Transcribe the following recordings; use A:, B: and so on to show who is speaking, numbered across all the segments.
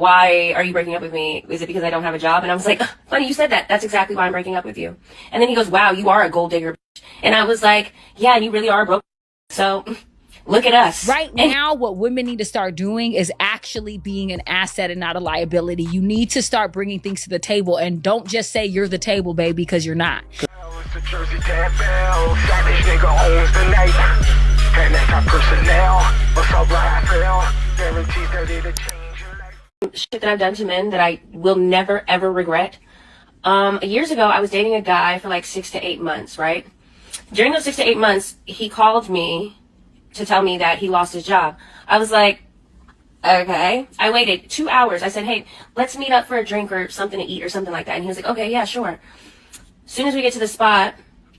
A: why are you breaking up with me? Is it because I don't have a job? And I was like, funny you said that. That's exactly why I'm breaking up with you. And then he goes, wow, you are a gold digger. And I was like, yeah, and you really are broke. So look at us.
B: Right now, what women need to start doing is actually being an asset and not a liability. You need to start bringing things to the table, and don't just say you're the table, baby, because you're not.
A: Shit that I've done to men that I will never ever regret. Years ago, I was dating a guy for like 6 to 8 months, right? During those 6 to 8 months, he called me to tell me that he lost his job. I was like, okay. I waited 2 hours. I said, hey, let's meet up for a drink or something to eat or something like that. And he was like, okay, yeah, sure. As soon as we get to the spot,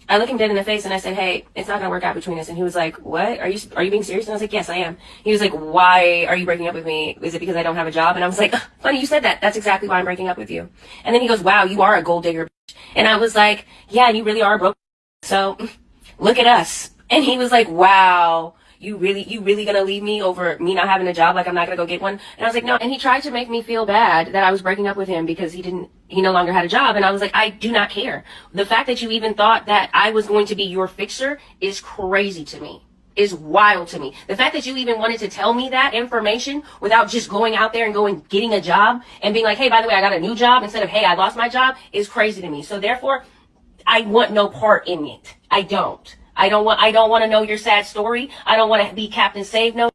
A: I look him dead in the face and I said, hey, it's not going to work out between us. And he was like, what? Are you being serious? And I was like, yes, I am. He was like, why are you breaking up with me? Is it because I don't have a job? And I was like, funny you said that. That's exactly why I'm breaking up with you. And then he goes, wow, you are a gold digger. And I was like, yeah, and you really are broke. So look at us. And he was like, wow, you really gonna leave me over me not having a job? Like I'm not gonna go get one? And I was like, no. And he tried to make me feel bad that I was breaking up with him because he no longer had a job. And I was like, I do not care. The fact that you even thought that I was going to be your fixer is crazy to me. Is wild to me. The fact that you even wanted to tell me that information without just going out there and getting a job and being like, hey, by the way, I got a new job instead of, hey, I lost my job is crazy to me. So therefore, I want no part in it. I don't want to know your sad story. I don't want to be Captain Save. No,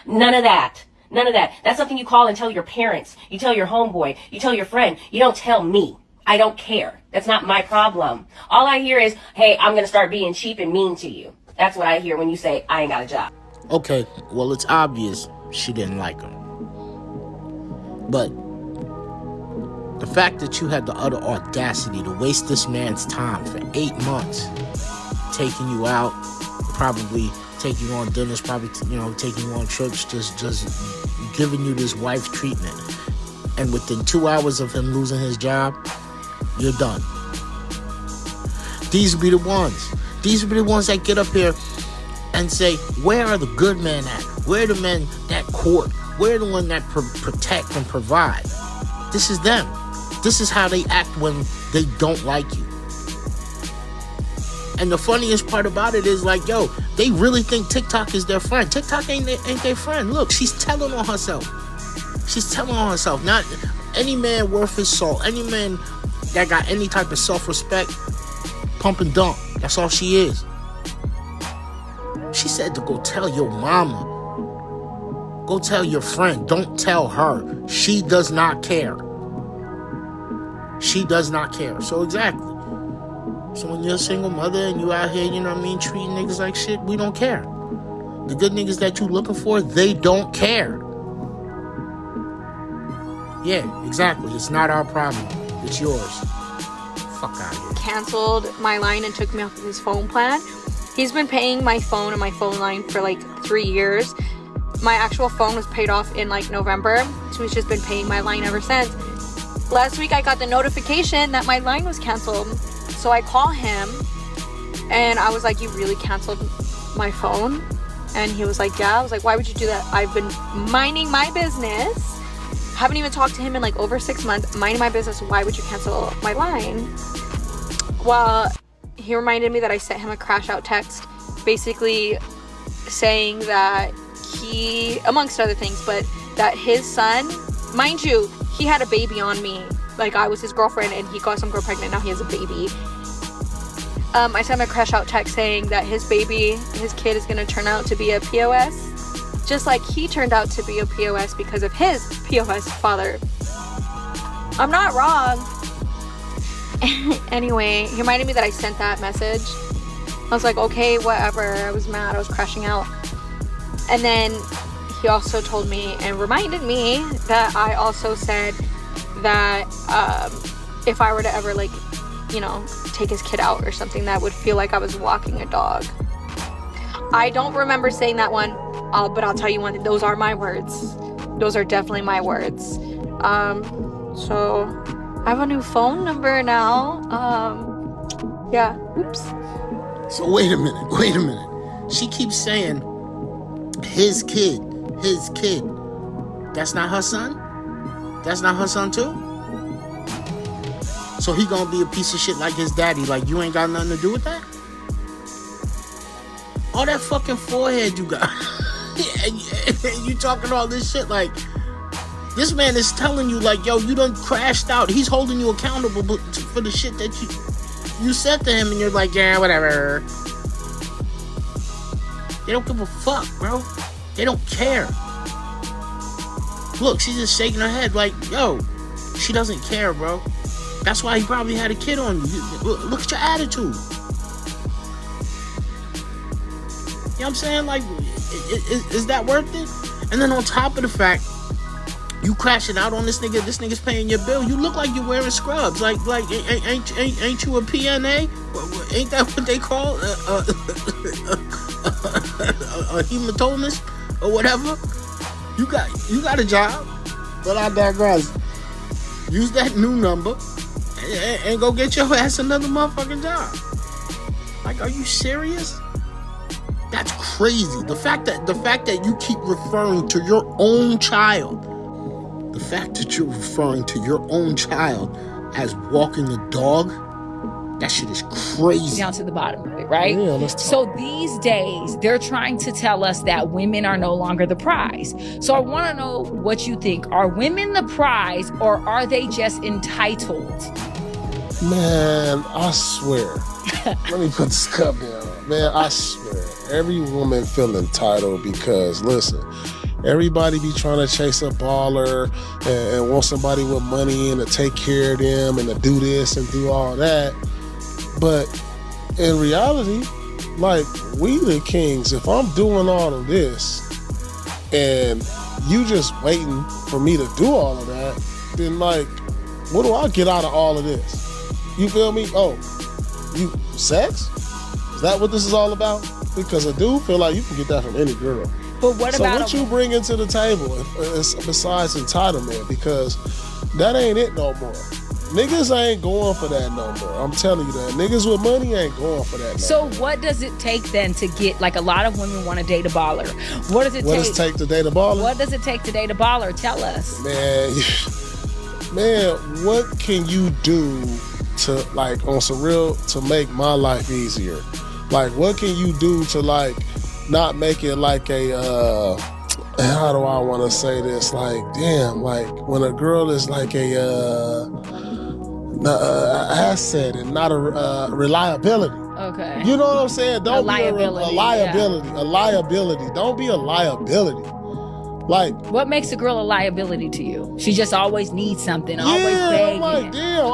A: none of that. None of that. That's something you call and tell your parents. You tell your homeboy. You tell your friend. You don't tell me. I don't care. That's not my problem. All I hear is, hey, I'm going to start being cheap and mean to you. That's what I hear when you say, I ain't got a job.
C: Okay, well, it's obvious she didn't like him. But the fact that you had the utter audacity to waste this man's time for 8 months, taking you out, probably taking you on dinners, probably, taking you on trips, just giving you this wife treatment. And within 2 hours of him losing his job, you're done. These will be the ones. These will be the ones that get up here and say, where are the good men at? Where are the men that court? Where are the ones that protect and provide? This is them. This is how they act when they don't like you. And the funniest part about it is like, yo, they really think TikTok is their friend. TikTok ain't their friend. Look, she's telling on herself. She's telling on herself. Not any man worth his salt. Any man that got any type of self-respect, pump and dump. That's all she is. She said to go tell your mama. Go tell your friend. Don't tell her. She does not care. She does not care. So exactly. So when you're a single mother and you out here, treating niggas like shit, we don't care. The good niggas that you looking for, they don't care. Yeah, exactly. It's not our problem. It's yours. Fuck out of here.
D: Canceled my line and took me off of his phone plan. He's been paying my phone and my phone line for like 3 years. My actual phone was paid off in like November, so he's just been paying my line ever since. Last week I got the notification that my line was canceled. So I call him and I was like, you really canceled my phone? And he was like, yeah. I was like, why would you do that? I've been minding my business. Haven't even talked to him in like over 6 months. Minding my business. Why would you cancel my line? Well, he reminded me that I sent him a crash out text basically saying that he, amongst other things, but that his son, mind you, he had a baby on me. Like I was his girlfriend and he got some girl pregnant. Now he has a baby. I sent him a crash out text saying that his kid is going to turn out to be a POS. Just like he turned out to be a POS because of his POS father. I'm not wrong. Anyway, he reminded me that I sent that message. I was like, okay, whatever. I was mad. I was crashing out. And then he also told me and reminded me that I also said that if I were to ever take his kid out or something, that would feel like I was walking a dog. I don't remember saying that one, but I'll tell you one thing, those are my words. Those are definitely my words. So I have a new phone number now. Yeah, oops.
C: So wait a minute. She keeps saying his kid. That's not her son? That's not her son too? So he gonna be a piece of shit like his daddy, like you ain't got nothing to do with that? All that fucking forehead you got. And you talking all this shit like, this man is telling you like, yo, you done crashed out. He's holding you accountable for the shit that you said to him, and you're like, yeah, whatever. They don't give a fuck, bro. They don't care. Look, she's just shaking her head like, yo, she doesn't care, bro. That's why he probably had a kid on you. Look at your attitude. You know what I'm saying? Like, is that worth it? And then on top of the fact, you crashing out on this nigga's paying your bill. You look like you're wearing scrubs. Like ain't you a PNA? Ain't that what they call a hematologist or whatever? You got a job. But I digress. Use that new number and go get your ass another motherfucking job. Like, are you serious? That's crazy. The fact that you keep referring to your own child, the fact that you're referring to your own child as walking a dog, that shit is crazy.
B: Down to the bottom of it, right?
C: Yeah, let's talk.
B: So these days, they're trying to tell us that women are no longer the prize. So I want to know what you think. Are women the prize, or are they just entitled?
E: Man, I swear. Let me put this cup down. Man, I swear. Every woman feel entitled because, listen, everybody be trying to chase a baller and want somebody with money and to take care of them and to do this and do all that. But in reality, like, we the kings. If I'm doing all of this and you just waiting for me to do all of that, then, like, what do I get out of all of this? You feel me? Oh, you sex? Is that what this is all about? Because I do feel like you can get that from any girl.
B: But what about
E: what you bringing to the table besides entitlement? Because that ain't it no more. Niggas ain't going for that no more. I'm telling you that. Niggas with money ain't going for that no more.
B: So what does it take then to get, like, a lot of women want to date a baller? What does it take
E: to date a baller?
B: What does it take to date a baller? Tell us.
E: Man, what can you do to, like, on some real, to make my life easier? Like, what can you do to, like, not make it like a, how do I want to say this? Like, damn, like, when a girl is like a asset and not a reliability.
B: Okay.
E: You know what I'm saying? Don't be a liability.
B: Yeah.
E: A liability. Don't be a liability. Like,
B: what makes a girl a liability to you? She just always needs something, always begging.
E: I'm like, damn,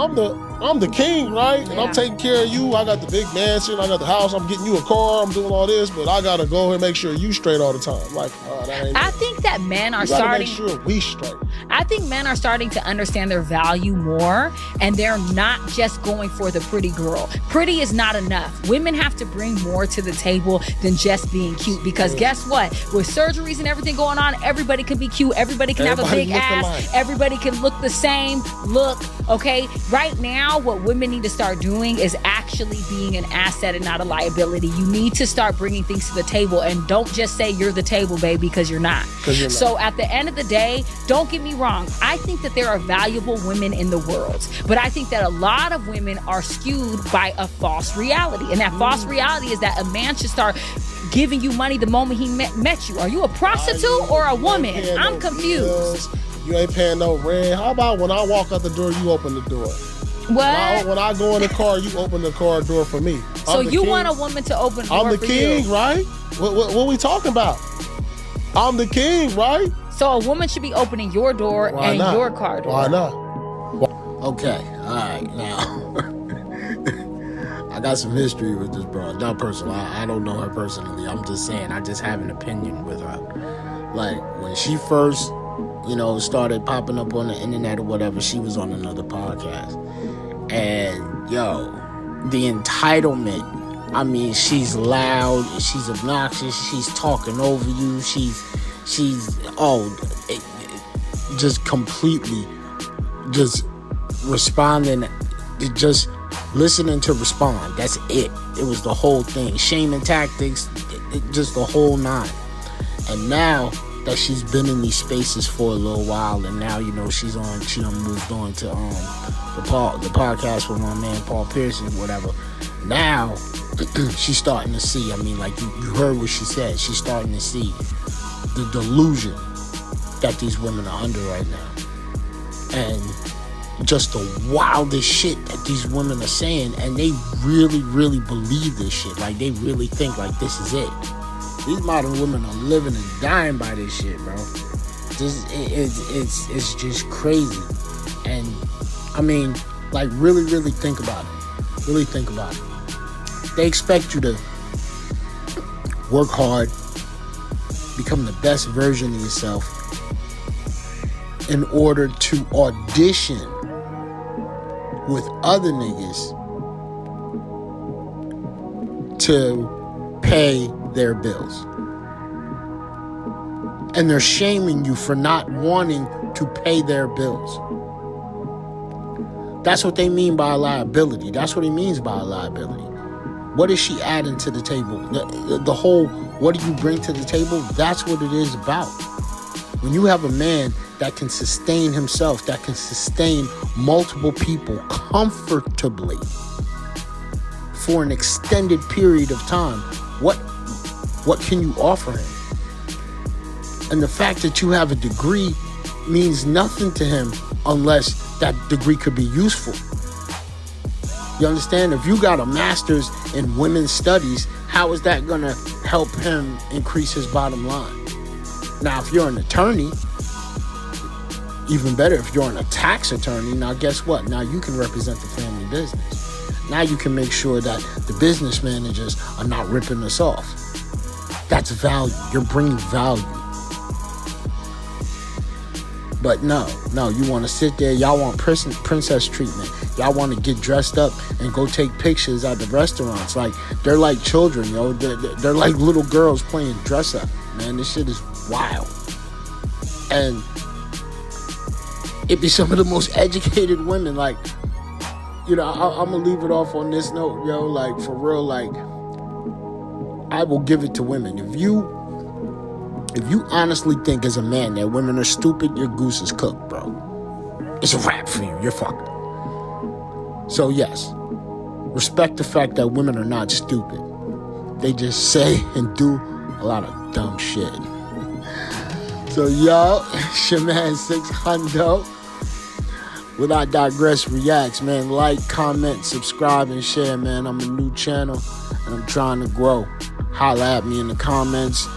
E: I'm the king, right? And I'm taking care of you. I got the big mansion, I got the house, I'm getting you a car, I'm doing all this, but I gotta go ahead and make sure you straight all the time. Like, that ain't
B: I
E: it.
B: think that men are
E: You gotta
B: starting.
E: make sure we straight.
B: I think men are starting to understand their value more, and they're not just going for the pretty girl. Pretty is not enough. Women have to bring more to the table than just being cute, because guess what? With surgeries and everything going on, everybody can be cute. Everybody can have a big ass.
E: alike.
B: Everybody can look the same look. Okay. Right now, what women need to start doing is actually being an asset and not a liability. You need to start bringing things to the table, and don't just say you're the table, baby, because you're not. So at the end of the day, don't get me wrong. I think that there are valuable women in the world, but I think that a lot of women are skewed by a false reality. And that false reality is that a man should start giving you money the moment he met you. Are you a prostitute or a woman? I'm confused.
E: Bills, you ain't paying no rent. How about when I walk out the door, you open the door?
B: What?
E: When I go in the car, you open the car door for me.
B: So you want a woman to open the door
E: I'm the
B: for
E: king,
B: you?
E: right? What we talking about? I'm the king, right?
B: So a woman should be opening your door
E: Why
B: and
E: not?
B: your car door.
E: Why not?
C: Okay, all right, now. I got some history with this broad. Not personal. I don't know her personally. I'm just saying, I just have an opinion with her. Like, when she first, started popping up on the internet or whatever, she was on another podcast. And, the entitlement. I mean, she's loud, she's obnoxious, she's talking over you, she's just completely just responding, just listening to respond. That's it. It was the whole thing. Shaming tactics, just the whole nine. And now that she's been in these spaces for a little while, and now, you know, she done moved on to the podcast with my man Paul Pearson, whatever. Now she's starting to see, I mean, like you heard what she said, she's starting to see the delusion that these women are under right now. And just the wildest shit that these women are saying, and they really, really believe this shit. Like, they really think like this is it. These modern women are living and dying by this shit, bro. It's just crazy. And I mean, like, really, really think about it. Really think about it. They expect you to work hard, become the best version of yourself in order to audition with other niggas to pay their bills. And they're shaming you for not wanting to pay their bills. That's what they mean by a liability. That's what he means by a liability. What is she adding to the table? The whole, what do you bring to the table? That's what it is about. When you have a man that can sustain himself, that can sustain multiple people comfortably for an extended period of time, what can you offer him? And the fact that you have a degree means nothing to him unless that degree could be useful. You understand? If you got a master's in women's studies, how is that going to help him increase his bottom line? Now, if you're an attorney, even better, if you're a tax attorney, now guess what? Now you can represent the family business. Now you can make sure that the business managers are not ripping us off. That's value. You're bringing value. But no, you want to sit there. Y'all want princess treatment. Y'all want to get dressed up and go take pictures at the restaurants. Like, they're like children, yo. They're like little girls playing dress up. Man, this shit is wild. And it be some of the most educated women. Like, you know, I'm going to leave it off on this note, yo. Like, for real, like, I will give it to women. If you honestly think as a man that women are stupid, your goose is cooked, bro. It's a wrap for you. You're fucked. So yes, respect the fact that women are not stupid. They just say and do a lot of dumb shit. So yo, it's your man 600. Will I Digress Reacts, man. Like, comment, subscribe, and share, man. I'm a new channel, and I'm trying to grow. Holla at me in the comments.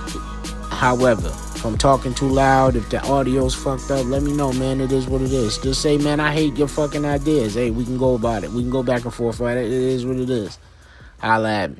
C: However, if I'm talking too loud, if the audio's fucked up, let me know, man. It is what it is. Just say, man, I hate your fucking ideas. Hey, we can go about it. We can go back and forth, right? It is what it is. Holla at me.